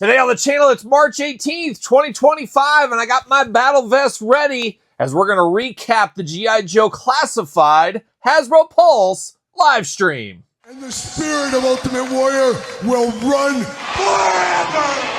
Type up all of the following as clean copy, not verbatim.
Today on the channel, it's March 18th, 2025, and I got my battle vest ready as we're going to recap the G.I. Joe Classified Hasbro Pulse live stream. And the spirit of Ultimate Warrior will run forever!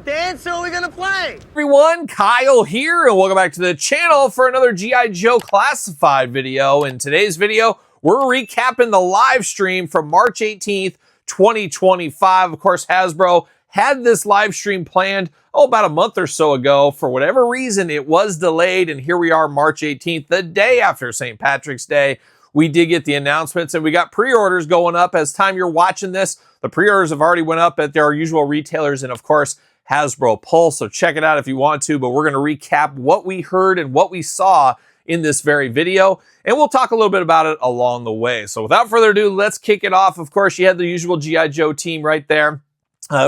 Dance, or are we gonna play? Everyone, Kyle here, and welcome back to the channel for another G.I. Joe Classified video. In today's video, we're recapping the live stream from March 18th, 2025. Of course, Hasbro had this live stream planned, about a month or so ago. For whatever reason, it was delayed, and here we are March 18th, the day after St. Patrick's Day. We did get the announcements, and we got pre-orders going up. As time you're watching this, the pre-orders have already went up at their usual retailers, and of course, Hasbro Pulse, so check it out if you want to, but we're going to recap what we heard and what we saw in this very video, and we'll talk a little bit about it along the way. So without further ado, let's kick it off. Of course, you had the usual G.I. Joe team right there,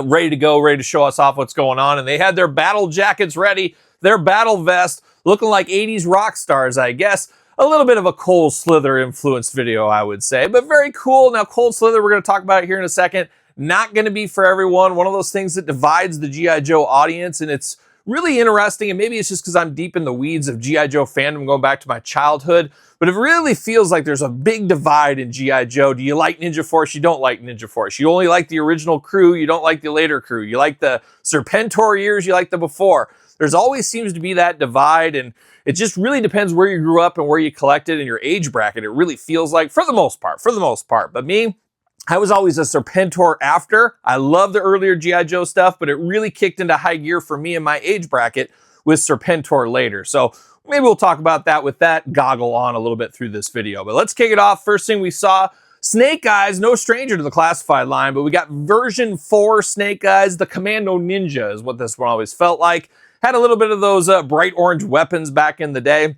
ready to go, ready to show us off what's going on, and they had their battle jackets ready, their battle vest, looking like 80s rock stars, I guess. A little bit of a Cold Slither influenced video, I would say, but very cool. Now, Cold Slither, we're going to talk about it here in a second. Not going to be for everyone. One of those things that divides the G.I. Joe audience, and it's really interesting, and maybe it's just because I'm deep in the weeds of G.I. Joe fandom going back to my childhood, but it really feels like there's a big divide in G.I. Joe. Do you like Ninja Force? You don't like Ninja Force. You only like the original crew. You don't like the later crew. You like the Serpentor years. You like the before. There's always seems to be that divide, and it just really depends where you grew up and where you collected and your age bracket. It really feels like, for the most part. But me, I was always a Serpentor after. I love the earlier G.I. Joe stuff, but it really kicked into high gear for me in my age bracket with Serpentor later. So maybe we'll talk about that with that goggle on a little bit through this video. But let's kick it off. First thing we saw, Snake Eyes, no stranger to the classified line, but we got version 4 Snake Eyes. The Commando Ninja is what this one always felt like. Had a little bit of those bright orange weapons back in the day.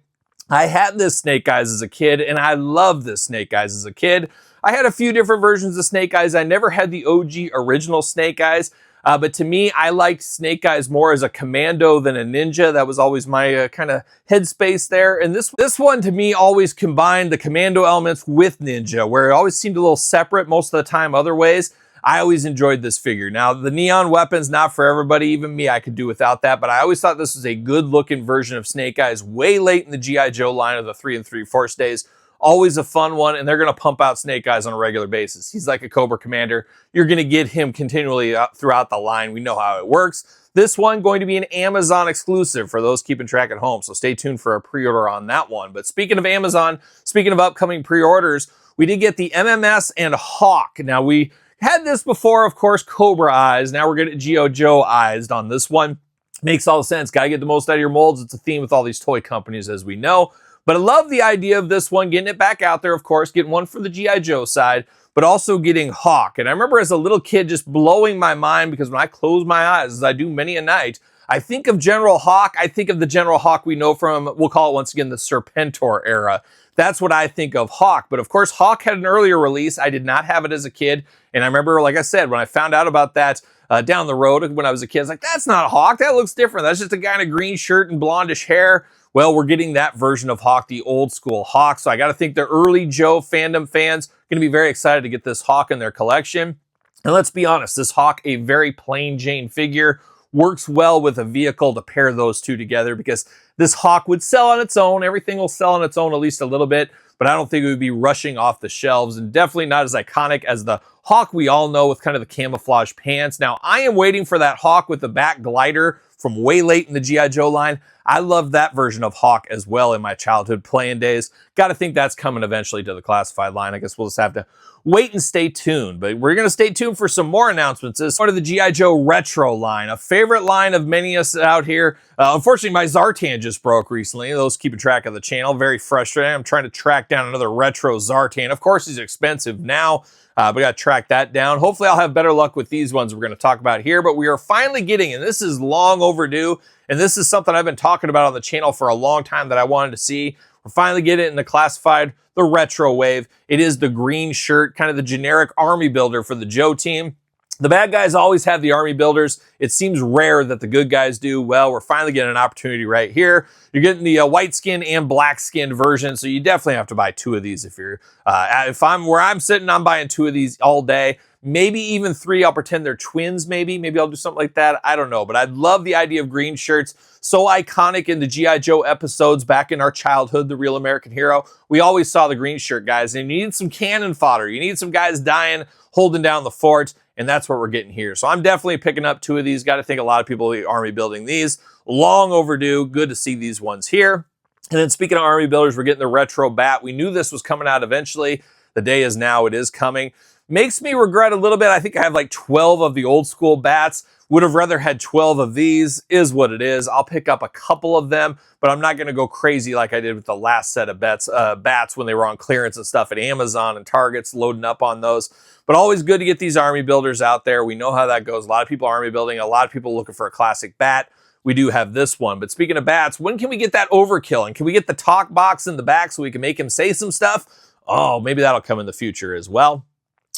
I had this Snake Eyes as a kid, and I loved this Snake Eyes as a kid. I had a few different versions of Snake Eyes. I never had the OG original Snake Eyes, but to me, I liked Snake Eyes more as a commando than a ninja. That was always my kind of headspace there. And this one, to me, always combined the commando elements with ninja, where it always seemed a little separate most of the time other ways. I always enjoyed this figure. Now, the neon weapons, not for everybody. Even me, I could do without that, but I always thought this was a good-looking version of Snake Eyes way late in the G.I. Joe line of the 3 3/4 days. Always a fun one, and they're going to pump out Snake Eyes on a regular basis. He's like a Cobra Commander. You're going to get him continually throughout the line. We know how it works. This one going to be an Amazon exclusive for those keeping track at home, so stay tuned for a pre-order on that one. But speaking of Amazon, speaking of upcoming pre-orders, we did get the MMS and Hawk. Now, we had this before, of course, Cobra Eyes. Now we're getting G.I. Joe Eyes on this one. Makes all the sense. Got to get the most out of your molds. It's a theme with all these toy companies, as we know. But I love the idea of this one, getting it back out there, of course, getting one for the G.I. Joe side, but also getting Hawk. And I remember as a little kid just blowing my mind, because when I close my eyes, as I do many a night, I think of General Hawk. I think of the General Hawk we know from, we'll call it once again, the Serpentor era. That's what I think of Hawk. But of course, Hawk had an earlier release. I did not have it as a kid. And I remember, like I said, when I found out about that down the road when I was a kid, I was like, that's not a Hawk. That looks different. That's just a guy in a green shirt and blondish hair. Well, we're getting that version of Hawk, the old school Hawk. So I got to think the early Joe fandom fans are going to be very excited to get this Hawk in their collection. And let's be honest, this Hawk, a very plain Jane figure, works well with a vehicle to pair those two together, because this Hawk would sell on its own. Everything will sell on its own at least a little bit, but I don't think it would be rushing off the shelves, and definitely not as iconic as the Hawk we all know with kind of the camouflage pants. Now, I am waiting for that Hawk with the back glider from way late in the G.I. Joe line. I loved that version of Hawk as well in my childhood playing days. Got to think that's coming eventually to the classified line. I guess we'll just have to wait and stay tuned. But we're going to stay tuned for some more announcements. This is part of the G.I. Joe Retro line, a favorite line of many of us out here. Unfortunately, my Zartan just broke recently. Those keeping track of the channel. Very frustrating. I'm trying to track down another retro Zartan. Of course, he's expensive now. We got to track that down. Hopefully, I'll have better luck with these ones we're going to talk about here. But we are finally getting, and this is long overdue, and this is something I've been talking about on the channel for a long time that I wanted to see. We're finally getting it in the classified, the retro wave. It is the green shirt, kind of the generic army builder for the Joe team. The bad guys always have the army builders. It seems rare that the good guys do. Well, we're finally getting an opportunity right here. You're getting the white skin and black skin version, so you definitely have to buy 2 of these if you're. If I'm where I'm sitting, I'm buying 2 of these all day. Maybe even 3. I'll pretend they're twins. Maybe I'll do something like that. I don't know, but I love the idea of green shirts. So iconic in the G.I. Joe episodes back in our childhood, the Real American Hero. We always saw the green shirt guys, and you need some cannon fodder. You need some guys dying, holding down the fort. And that's what we're getting here. So I'm definitely picking up 2 of these. Got to think a lot of people in the army building these. Long overdue. Good to see these ones here. And then speaking of army builders, we're getting the retro bat. We knew this was coming out eventually. The day is now. It is coming. Makes me regret a little bit. I think I have like 12 of the old school bats. Would have rather had 12 of these. Is what it is. I'll pick up a couple of them, but I'm not going to go crazy like I did with the last set of bats when they were on clearance and stuff at Amazon and Targets, loading up on those. But always good to get these army builders out there. We know how that goes. A lot of people are army building. A lot of people looking for a classic bat. We do have this one. But speaking of bats, when can we get that overkill? And can we get the talk box in the back so we can make him say some stuff? Oh, maybe that'll come in the future as well.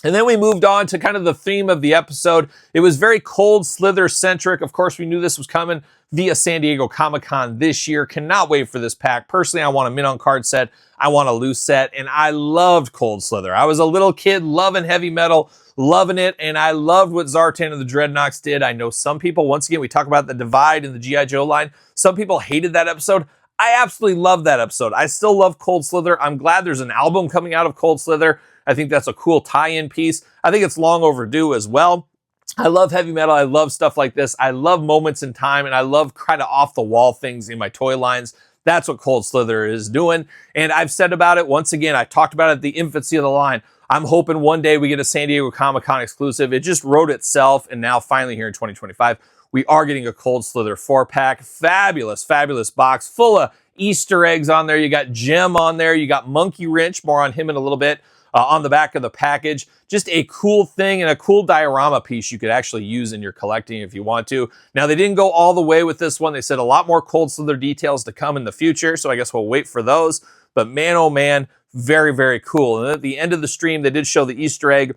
And then we moved on to kind of the theme of the episode. It was very cold Slither centric. Of course, we knew this was coming via San Diego Comic-Con this year. Cannot wait for this pack. Personally, I want a mint on card set. I want a loose set. And I loved cold Slither. I was a little kid loving heavy metal, loving it. And I loved what Zartan and the Dreadnoks did. I know some people, once again, we talk about the divide in the G.I. Joe line. Some people hated that episode. I absolutely love that episode. I still love cold Slither. I'm glad there's an album coming out of cold Slither. I think that's a cool tie-in piece. I think it's long overdue as well. I love heavy metal. I love stuff like this. I love moments in time, and I love kind of off-the-wall things in my toy lines. That's what cold Slither is doing. And I've said about it, once again, I talked about it at the infancy of the line. I'm hoping one day we get a San Diego Comic-Con exclusive. It just wrote itself, and now finally here in 2025, we are getting a cold Slither 4-pack. Fabulous, fabulous box full of Easter eggs on there. You got Gem on there. You got Monkey Wrench. More on him in a little bit. On the back of the package. Just a cool thing and a cool diorama piece you could actually use in your collecting if you want to. Now, they didn't go all the way with this one. They said a lot more cold Slither details to come in the future, so I guess we'll wait for those. But man, oh man, very, very cool. And at the end of the stream, they did show the Easter egg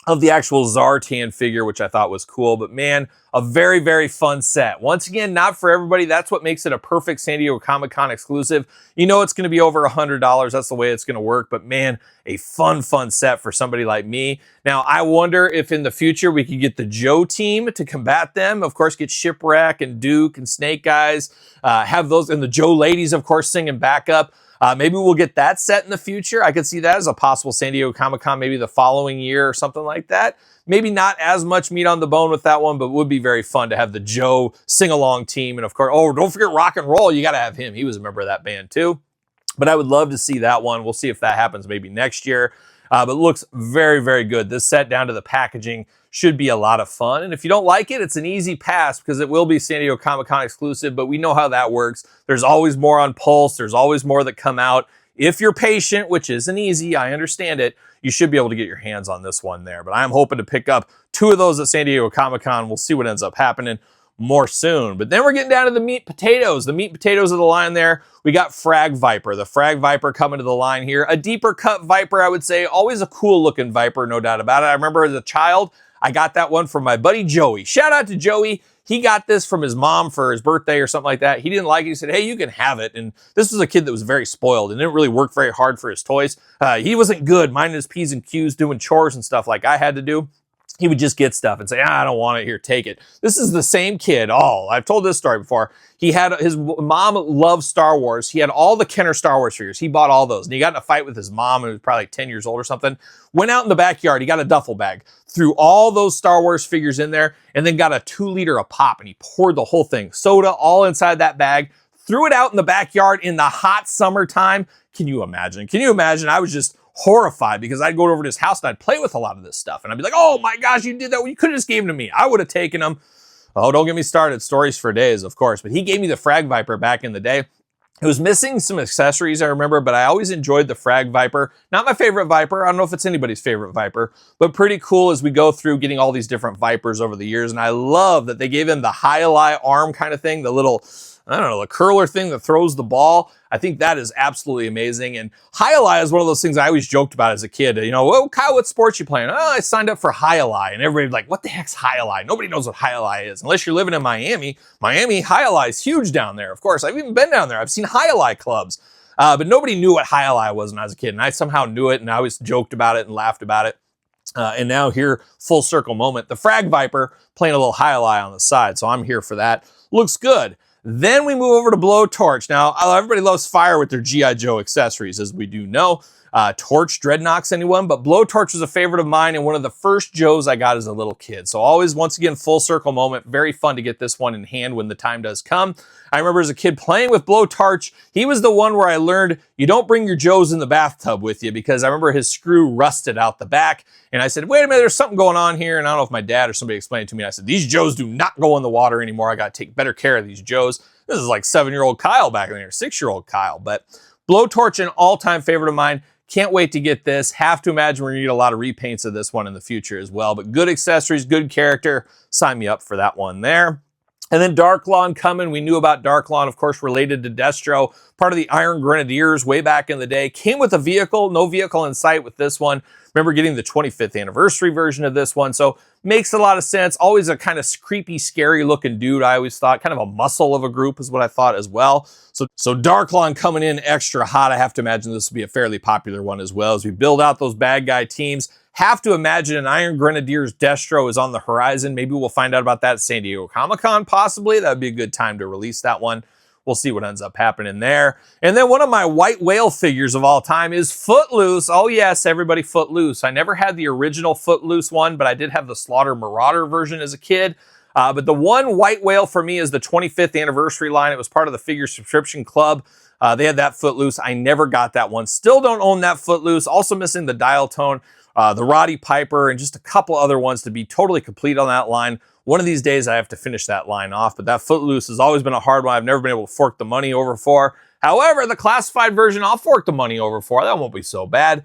of the actual Zartan figure, which I thought was cool. But man, a very, very fun set. Once again, not for everybody. That's what makes it a perfect San Diego Comic-Con exclusive. You know it's going to be over $100. That's the way it's going to work. But man, a fun, fun set for somebody like me. Now, I wonder if in the future we could get the Joe team to combat them. Of course, get Shipwreck and Duke and Snake guys. Have those, and the Joe ladies, of course, singing backup. Maybe we'll get that set in the future. I could see that as a possible San Diego Comic-Con maybe the following year or something like that. Maybe not as much meat on the bone with that one, but would be very fun to have the Joe sing-along team. And of course, oh, don't forget Rock and Roll. You got to have him. He was a member of that band too. But I would love to see that one. We'll see if that happens maybe next year. But it looks very, very good. This set down to the packaging should be a lot of fun. And if you don't like it, it's an easy pass because it will be San Diego Comic-Con exclusive, but we know how that works. There's always more on Pulse. There's always more that come out. If you're patient, which isn't easy, I understand it, you should be able to get your hands on this one there. But I'm hoping to pick up 2 of those at San Diego Comic-Con. We'll see what ends up happening more soon. But then we're getting down to the meat potatoes. The meat potatoes of the line there. We got Frag Viper. The Frag Viper coming to the line here. A deeper cut Viper, I would say. Always a cool looking Viper, no doubt about it. I remember as a child, I got that one from my buddy Joey. Shout out to Joey. He got this from his mom for his birthday or something like that. He didn't like it. He said, hey, you can have it. And this was a kid that was very spoiled and didn't really work very hard for his toys. He wasn't good minding his P's and Q's, doing chores and stuff like I had to do. He would just get stuff and say, I don't want it, here, take it. This is the same kid. Oh, I've told this story before. His mom loved Star Wars. He had all the Kenner Star Wars figures. He bought all those. And he got in a fight with his mom, and he was probably like 10 years old or something. Went out in the backyard. He got a duffel bag, threw all those Star Wars figures in there, and then got a 2 liter of pop, and he poured the whole thing. Soda all inside that bag, threw it out in the backyard in the hot summertime. Can you imagine? Can you imagine? I was just horrified because I'd go over to his house and I'd play with a lot of this stuff. And I'd be like, oh my gosh, you did that. Well, you could have just gave them to me. I would have taken them. Oh, don't get me started. Stories for days, of course. But he gave me the Frag Viper back in the day. It was missing some accessories, I remember, but I always enjoyed the Frag Viper. Not my favorite Viper. I don't know if it's anybody's favorite Viper, but pretty cool as we go through getting all these different Vipers over the years. And I love that they gave him the highlight arm kind of thing, the little, I don't know, the curler thing that throws the ball. I think that is absolutely amazing. And highlight is one of those things I always joked about as a kid. You know, oh, Kyle, what sports you playing? Oh, I signed up for highlight. And everybody's like, what the heck's highlight? Nobody knows what highlight is. Unless you're living in Miami. Miami, highlight is huge down there. Of course, I've even been down there. I've seen highlight clubs. But nobody knew what highlight was when I was a kid. And I somehow knew it, and I always joked about it and laughed about it. And now here, full circle moment, the Frag Viper playing a little highlight on the side. So I'm here for that. Looks good. Then we move over to Blowtorch. Now, everybody loves fire with their G.I. Joe accessories, as we do know. Torch, Dreadnoks, anyone? But Blowtorch was a favorite of mine and one of the first Joes I got as a little kid. So always, once again, full circle moment. Very fun to get this one in hand when the time does come. I remember as a kid playing with Blowtorch. He was the one where I learned you don't bring your Joes in the bathtub with you, because I remember his screw rusted out the back. And I said, wait a minute, there's something going on here. And I don't know if my dad or somebody explained it to me. I said, these Joes do not go in the water anymore. I got to take better care of these Joes. This is like 7-year-old Kyle back in there, 6-year-old Kyle. But Blowtorch, an all-time favorite of mine. Can't wait to get this. Have to imagine we're going to get a lot of repaints of this one in the future as well. But good accessories, good character. Sign me up for that one there. And then Dark Lawn coming. We knew about Dark Lawn, of course, related to Destro. Part of the Iron Grenadiers way back in the day. Came with a vehicle. No vehicle in sight with this one. Remember getting the 25th anniversary version of this one. So makes a lot of sense. Always a kind of creepy, scary looking dude, I always thought. Kind of a muscle of a group is what I thought as well. So Dark Lawn coming in extra hot. I have to imagine this will be a fairly popular one as well as we build out those bad guy teams. Have to imagine an Iron Grenadiers Destro is on the horizon. Maybe we'll find out about that at San Diego Comic-Con possibly. That would be a good time to release that one. We'll see what ends up happening there. And then one of my white whale figures of all time is Footloose. Oh yes, everybody, Footloose. I never had the original Footloose one, but I did have the Slaughter Marauder version as a kid. But the one white whale for me is the 25th anniversary line. It was part of the Figure Subscription Club. They had that Footloose. I never got that one. Still don't own that Footloose. Also missing the Dial Tone, the Roddy Piper, and just a couple other ones to be totally complete on that line. One of these days I have to finish that line off, but that Footloose has always been a hard one. I've never been able to fork the money over for. However, the classified version, I'll fork the money over for. That won't be so bad.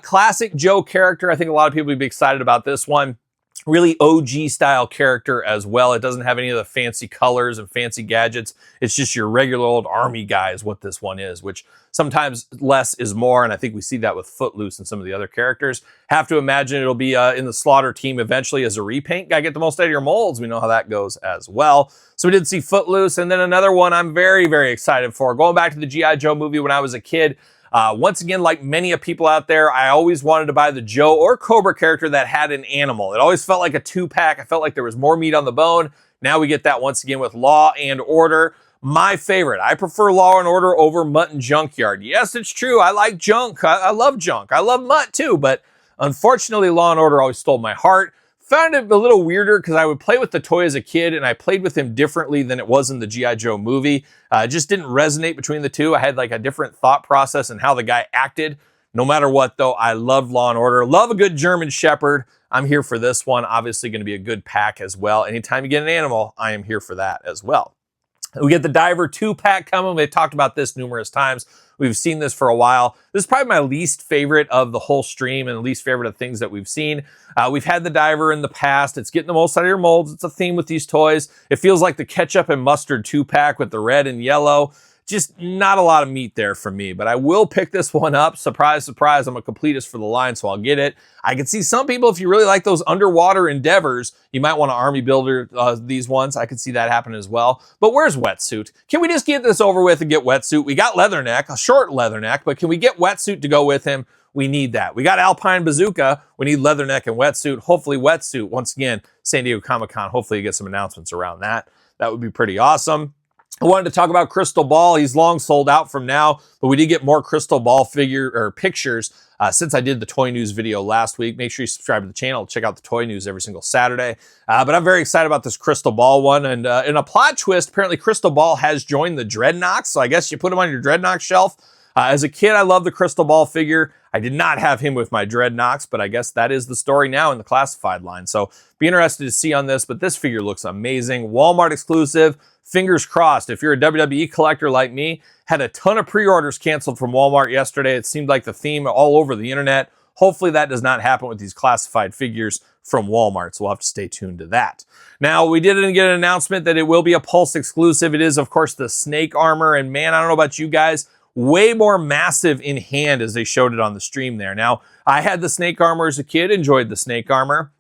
Classic Joe character. I think a lot of people would be excited about this one. Really OG style character as well. It doesn't have any of the fancy colors and fancy gadgets. It's just your regular old army guy is what this one is, which sometimes less is more. And I think we see that with Footloose and some of the other characters. Have to imagine it'll be in the Slaughter team eventually as a repaint. Gotta get the most out of your molds. We know how that goes as well. So we did see Footloose. And then another one I'm very, very excited for. Going back to the G.I. Joe movie when I was a kid. Once again, like many of people out there, I always wanted to buy the Joe or Cobra character that had an animal. It always felt like a 2-pack. I felt like there was more meat on the bone. Now we get that once again with Law and Order. My favorite. I prefer Law and Order over Mutt and Junkyard. Yes, it's true. I like junk. I love junk. I love Mutt too, but unfortunately, Law and Order always stole my heart. Found it a little weirder because I would play with the toy as a kid and I played with him differently than it was in the G.I. Joe movie. It just didn't resonate between the two. I had like a different thought process and how the guy acted. No matter what though, I love Law and Order. Love a good German Shepherd. I'm here for this one. Obviously going to be a good pack as well. Anytime you get an animal, I am here for that as well. We get the Diver 2-pack coming. We've talked about this numerous times. We've seen this for a while. This is probably my least favorite of the whole stream and least favorite of things that we've seen. We've had the Diver in the past. It's getting the most out of your molds. It's a theme with these toys. It feels like the ketchup and mustard 2-pack with the red and yellow. Just not a lot of meat there for me, but I will pick this one up. Surprise, surprise, I'm a completist for the line, so I'll get it. I can see some people, if you really like those underwater endeavors, you might want to army builder these ones. I could see that happen as well. But where's Wetsuit? Can we just get this over with and get Wetsuit? We got Leatherneck, a short Leatherneck, but can we get Wetsuit to go with him? We need that. We got Alpine Bazooka. We need Leatherneck and Wetsuit. Hopefully Wetsuit, once again, San Diego Comic-Con. Hopefully you get some announcements around that. That would be pretty awesome. I wanted to talk about Crystal Ball. He's long sold out from now, but we did get more Crystal Ball figure or pictures since I did the toy news video last week. Make sure you subscribe to the channel. Check out the toy news every single Saturday. But I'm very excited about this Crystal Ball one. And in a plot twist, apparently Crystal Ball has joined the Dreadnoks. So I guess you put him on your Dreadnok shelf. As a kid, I loved the Crystal Ball figure. I did not have him with my Dreadnoks, but I guess that is the story now in the classified line. So be interested to see on this, but this figure looks amazing. Walmart exclusive. Fingers crossed. If you're a WWE collector like me, had a ton of pre-orders canceled from Walmart yesterday. It seemed like the theme all over the internet. Hopefully that does not happen with these classified figures from Walmart, so we'll have to stay tuned to that. Now, we did get an announcement that it will be a Pulse exclusive. It is, of course, the Snake armor, and man, I don't know about you guys, way more massive in hand as they showed it on the stream there. Now, I had the Snake armor as a kid, enjoyed the Snake armor.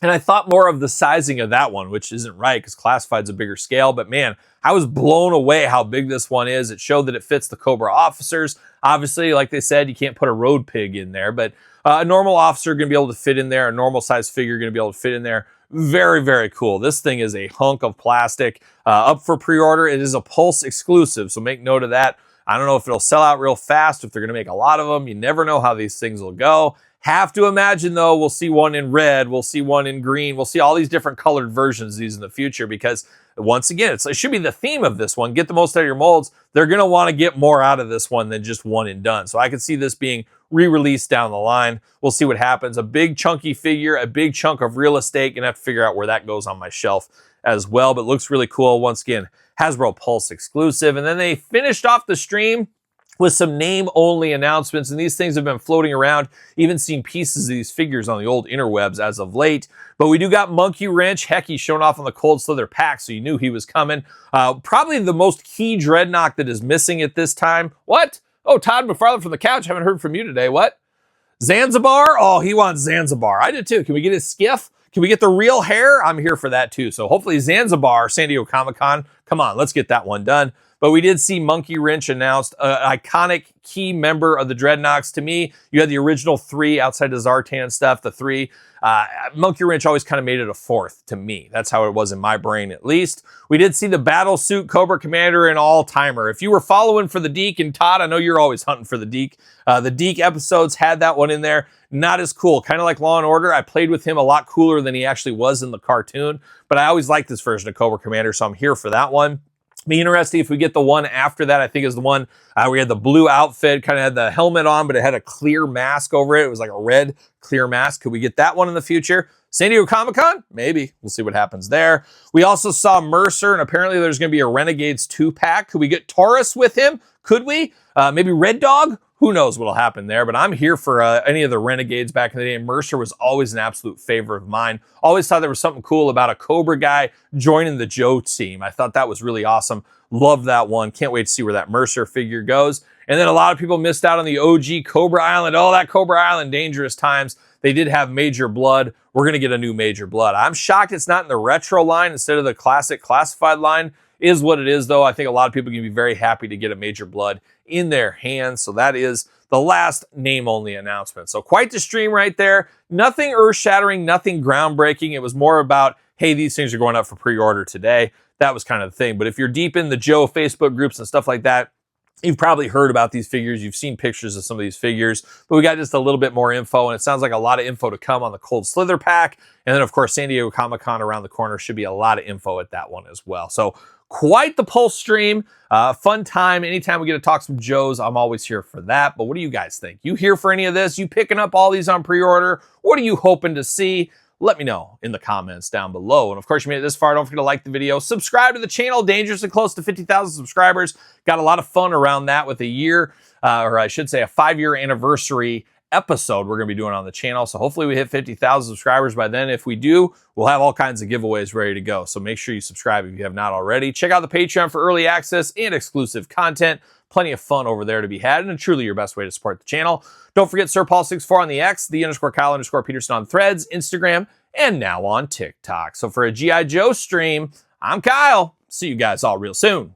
And I thought more of the sizing of that one, which isn't right because classified's a bigger scale. But man, I was blown away how big this one is. It showed that it fits the Cobra officers. Obviously, like they said, you can't put a road pig in there, but a normal officer going to be able to fit in there. A normal size figure going to be able to fit in there. Very, very cool. This thing is a hunk of plastic up for pre-order. It is a Pulse exclusive, so make note of that. I don't know if it'll sell out real fast, if they're going to make a lot of them. You never know how these things will go. Have to imagine, though, we'll see one in red, we'll see one in green, we'll see all these different colored versions of these in the future because, once again, it should be the theme of this one. Get the most out of your molds. They're going to want to get more out of this one than just one and done. So I could see this being re-released down the line. We'll see what happens. A big chunky figure, a big chunk of real estate. Gonna have to figure out where that goes on my shelf as well, but looks really cool. Once again, Hasbro Pulse exclusive. And then they finished off the stream with some name-only announcements, and these things have been floating around, even seen pieces of these figures on the old interwebs as of late. But we do got Monkey Wrench. Heck, he's shown off on the Cold Slither pack, so you knew he was coming. Probably the most key Dreadnok that is missing at this time. What? Oh, Todd McFarland from the couch. Haven't heard from you today. What? Zanzibar? Oh, he wants Zanzibar. I did too. Can we get his skiff? Can we get the real hair? I'm here for that too. So hopefully Zanzibar, San Diego Comic-Con. Come on, let's get that one done. But we did see Monkey Wrench announced, an iconic key member of the Dreadnoks. To me, you had the original three outside of Zartan stuff, the three. Monkey Wrench always kind of made it a fourth to me. That's how it was in my brain, at least. We did see the Battle Suit Cobra Commander and All-Timer. If you were following for the Deke, and Todd, I know you're always hunting for the Deke. The Deke episodes had that one in there. Not as cool. Kind of like Law & Order. I played with him a lot cooler than he actually was in the cartoon. But I always liked this version of Cobra Commander, so I'm here for that one. Be interesting if we get the one after that. I think is the one we had the blue outfit, kind of had the helmet on, but it had a clear mask over it. It was like a red clear mask. Could we get that one in the future? San Diego Comic-Con? Maybe. We'll see what happens there. We also saw Mercer, and apparently there's going to be a Renegades 2-pack. Could we get Taurus with him? Could we? Maybe Red Dog? Who knows what'll happen there, but I'm here for any of the Renegades back in the day. Mercer was always an absolute favorite of mine. Always thought there was something cool about a Cobra guy joining the Joe team. I thought that was really awesome. Love that one. Can't wait to see where that Mercer figure goes. And then a lot of people missed out on the OG Cobra Island. Oh, that Cobra Island, dangerous times. They did have Major Blood. We're going to get a new Major Blood. I'm shocked it's not in the retro line instead of the classic classified line. Is what it is, though. I think a lot of people can be very happy to get a Major Blood in their hands. So that is the last name-only announcement. So quite the stream right there. Nothing earth-shattering, nothing groundbreaking. It was more about, hey, these things are going up for pre-order today. That was kind of the thing. But if you're deep in the Joe Facebook groups and stuff like that, you've probably heard about these figures. You've seen pictures of some of these figures. But we got just a little bit more info, and it sounds like a lot of info to come on the Cold Slither pack. And then, of course, San Diego Comic-Con around the corner. Should be a lot of info at that one as well. So quite the Pulse stream. Fun time. Anytime we get to talk some Joes, I'm always here for that. But what do you guys think? You here for any of this? You picking up all these on pre-order? What are you hoping to see? Let me know in the comments down below. And of course, you made it this far. Don't forget to like the video. Subscribe to the channel. Dangerously close to 50,000 subscribers. Got a lot of fun around that with a year, or I should say a 5-year anniversary episode we're going to be doing on the channel. So hopefully we hit 50,000 subscribers by then. If we do, we'll have all kinds of giveaways ready to go. So make sure you subscribe if you have not already. Check out the Patreon for early access and exclusive content. Plenty of fun over there to be had, and truly your best way to support the channel. Don't forget SirPaul64 on the X, _Kyle_Peterson on Threads, Instagram, and now on TikTok. So for a G.I. Joe stream, I'm Kyle. See you guys all real soon.